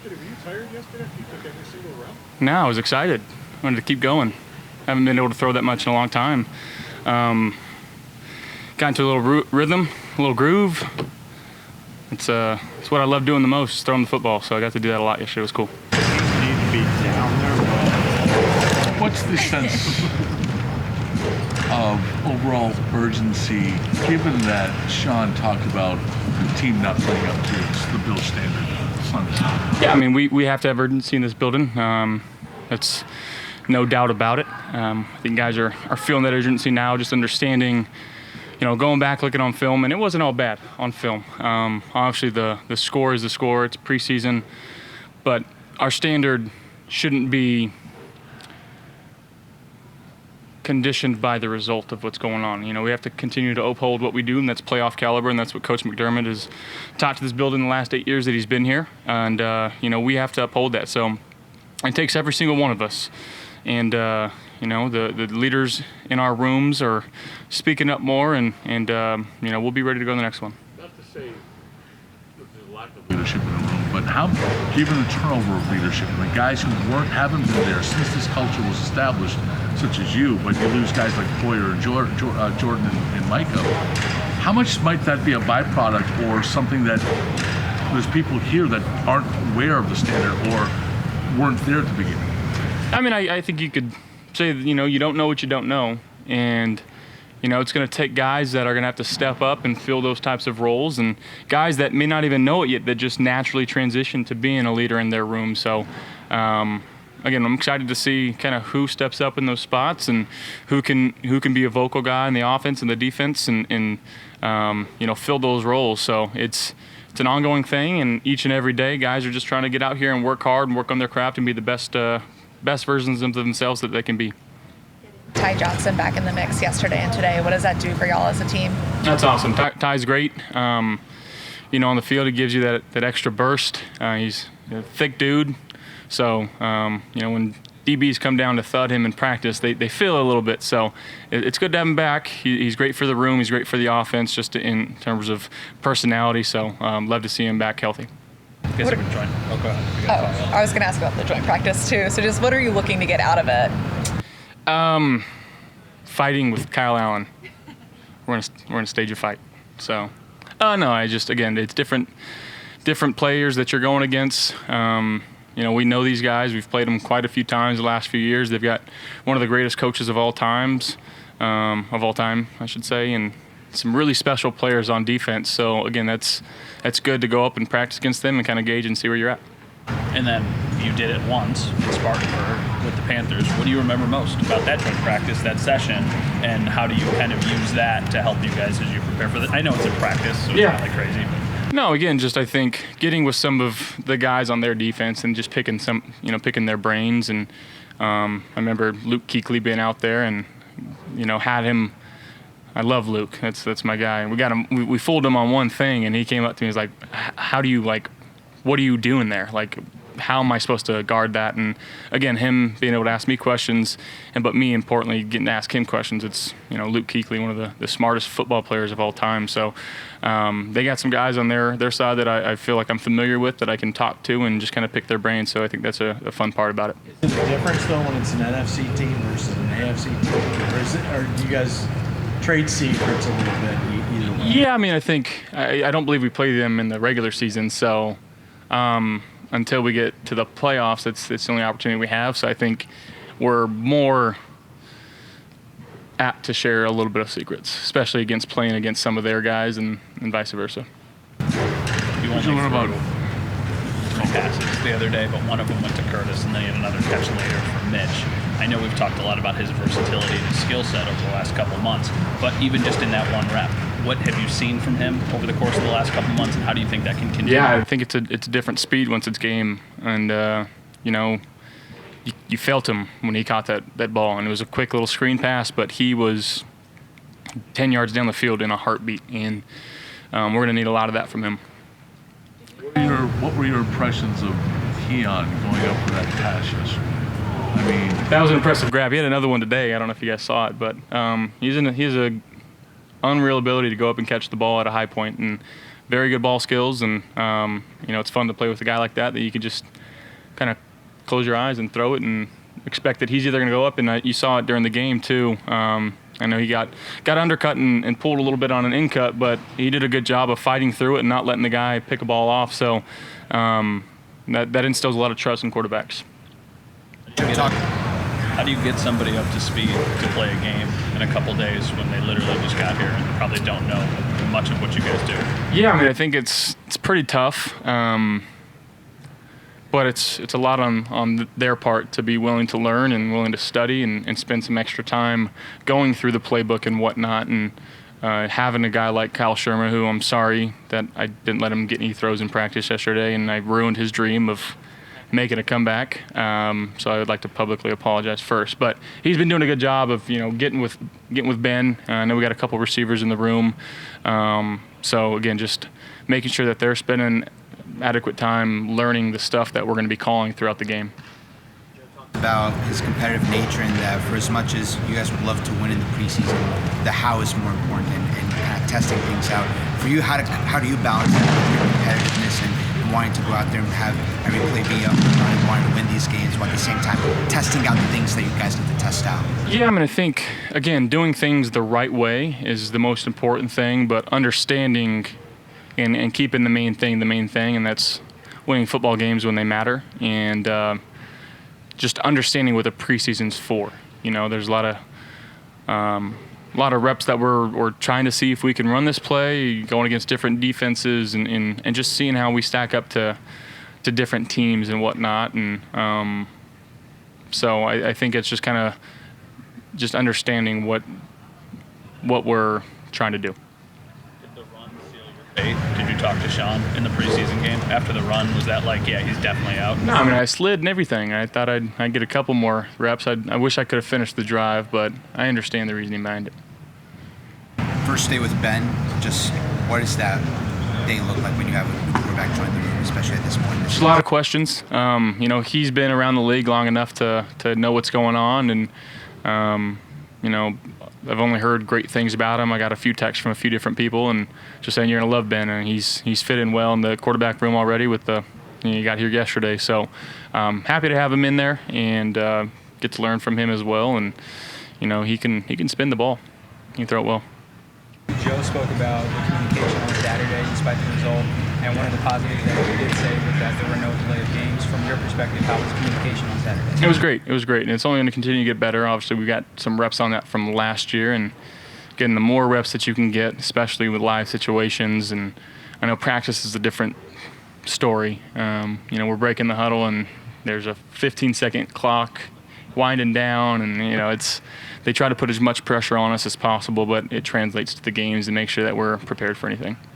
Were you tired yesterday after you took every single round? No, I was excited. I wanted to keep going. Haven't been able to throw that much in a long time. Got into a little rhythm, a little groove. It's what I love doing the most, throwing the football. So I got to do that a lot yesterday. It was cool. You need to be down there, but What's the sense of overall urgency, given that Sean talked about the team not playing up to the Bill standard Sunday? Yeah, I mean, we have to have urgency in this building. That's no doubt about it. I think guys are feeling that urgency now, just understanding, going back, looking on film, and it wasn't all bad on film. Obviously, the score is the score. It's preseason. But our standard shouldn't be conditioned by the result of what's going on. We have to continue to uphold what we do, and that's playoff caliber, and that's what Coach McDermott has taught to this building the last 8 years that he's been here. And, we have to uphold that. So it takes every single one of us. And, the leaders in our rooms are speaking up more, and we'll be ready to go to the next one. not to say that there's a lack of Leadership in the room, but how, given the turnover of leadership and the guys who haven't been there since this culture was established, such as you, but you lose guys like Poyer and Jordan and Micah, how much might that be a byproduct or something that there's people here that aren't aware of the standard or weren't there at the beginning? I mean, I think you could say, you don't know what you don't know. And, it's going to take guys that are going to have to step up and fill those types of roles, and guys that may not even know it yet that just naturally transition to being a leader in their room. So, again, I'm excited to see kind of who steps up in those spots and who can be a vocal guy in the offense and the defense and fill those roles. So it's an ongoing thing, and each and every day guys are just trying to get out here and work hard and work on their craft and be the best versions of themselves that they can be. Ty Johnson back in the mix yesterday and today. What does that do for y'all as a team? That's awesome. Ty's great. On the field, he gives you that extra burst. He's a thick dude. So, when DBs come down to thud him in practice, they feel a little bit. So it's good to have him back. He's great for the room. He's great for the offense, just in terms of personality. So love to see him back healthy. I was going to ask about the joint practice too. So just what are you looking to get out of it? Fighting with Kyle Allen. We're in a stage of fight. So, no, it's different players that you're going against. We know these guys. We've played them quite a few times the last few years. They've got one of the greatest coaches of all time, I should say, and some really special players on defense. So again, that's good to go up and practice against them and kind of gauge and see where you're at. And then you did it once in Spartanburg with the Panthers. What do you remember most about that joint practice, that session, and how do you kind of use that to help you guys as you prepare for that? I know it's a practice, so it's not like crazy. But. No, again, just I think getting with some of the guys on their defense and just picking their brains. And I remember Luke Kuechly being out there and, had him. I love Luke. That's my guy. We got him. We fooled him on one thing, and he came up to me. He's like, "How do you what are you doing there? How am I supposed to guard that?" And again, him being able to ask me questions, but me importantly getting to ask him questions. It's Luke Kuechly, one of the smartest football players of all time. So they got some guys on their side that I feel like I'm familiar with that I can talk to and just kind of pick their brains. So I think that's a fun part about it. Is it a difference though when it's an NFC team versus an AFC team, or do you guys trade secrets a little bit either way? Yeah, I mean, I think I don't believe we play them in the regular season, so until we get to the playoffs, it's the only opportunity we have. So I think we're more apt to share a little bit of secrets, especially playing against some of their guys and vice versa. You want to learn about passes the other day, but one of them went to Curtis, and then he had another catch later for Mitch. I know we've talked a lot about his versatility and his skill set over the last couple of months, but even just in that one rep, what have you seen from him over the course of the last couple of months, and how do you think that can continue? Yeah, I think it's a different speed once it's game, and you felt him when he caught that ball, and it was a quick little screen pass, but he was 10 yards down the field in a heartbeat, and we're going to need a lot of that from him. What were your impressions of Keon going up for that pass yesterday? I mean, that was an impressive grab. He had another one today. I don't know if you guys saw it, but he has a unreal ability to go up and catch the ball at a high point, and very good ball skills, and it's fun to play with a guy like that you can just kind of close your eyes and throw it and expect that he's either going to go up, and you saw it during the game too. I know he got undercut and pulled a little bit on an in cut, but he did a good job of fighting through it and not letting the guy pick a ball off. So that instills a lot of trust in quarterbacks. How do you get somebody up to speed to play a game in a couple days when they literally just got here and probably don't know much of what you guys do? Yeah, I mean, I think it's pretty tough, but it's a lot on their part to be willing to learn and willing to study and spend some extra time going through the playbook and whatnot. And having a guy like Kyle Shermer, who I'm sorry that I didn't let him get any throws in practice yesterday, and I ruined his dream of making a comeback. So I would like to publicly apologize first. But he's been doing a good job of getting with Ben. I know we got a couple receivers in the room. So again, just making sure that they're spending adequate time learning the stuff that we're going to be calling throughout the game. About his competitive nature, and that for as much as you guys would love to win in the preseason, the how is more important, and kind of testing things out. For you, how do you balance that with your competitiveness and wanting to go out there and have every play be up and wanting to win these games, while at the same time testing out the things that you guys need to test out? Yeah, I mean, I think, again, doing things the right way is the most important thing, but understanding and keeping the main thing, and that's winning football games when they matter, and just understanding what the preseason's for. There's a lot of reps that we're trying to see if we can run this play, going against different defenses, and just seeing how we stack up to different teams and whatnot. And so I think it's just kind of just understanding what we're trying to do. Did you talk to Sean in the preseason game after the run? Was that like, yeah, he's definitely out? No, I mean, I slid and everything. I thought I'd get a couple more reps. I wish I could have finished the drive, but I understand the reasoning behind it. First day with Ben, just what does that day look like when you have a new quarterback join the room, especially at this point? There's a lot of questions. He's been around the league long enough to know what's going on, and I've only heard great things about him. I got a few texts from a few different people and just saying you're gonna love Ben, and he's fit in well in the quarterback room already with he got here yesterday. So happy to have him in there and get to learn from him as well. And he can spin the ball, he can throw it well. Joe spoke about the communication on Saturday despite the result, and one of the positives that he did say was that there were no delay of games. From your perspective, how was communication on Saturday? It was great, and it's only going to continue to get better. Obviously, we got some reps on that from last year, and getting the more reps that you can get, especially with live situations. And I know practice is a different story. We're breaking the huddle, and there's a 15-second clock winding down, and they try to put as much pressure on us as possible, but it translates to the games and make sure that we're prepared for anything.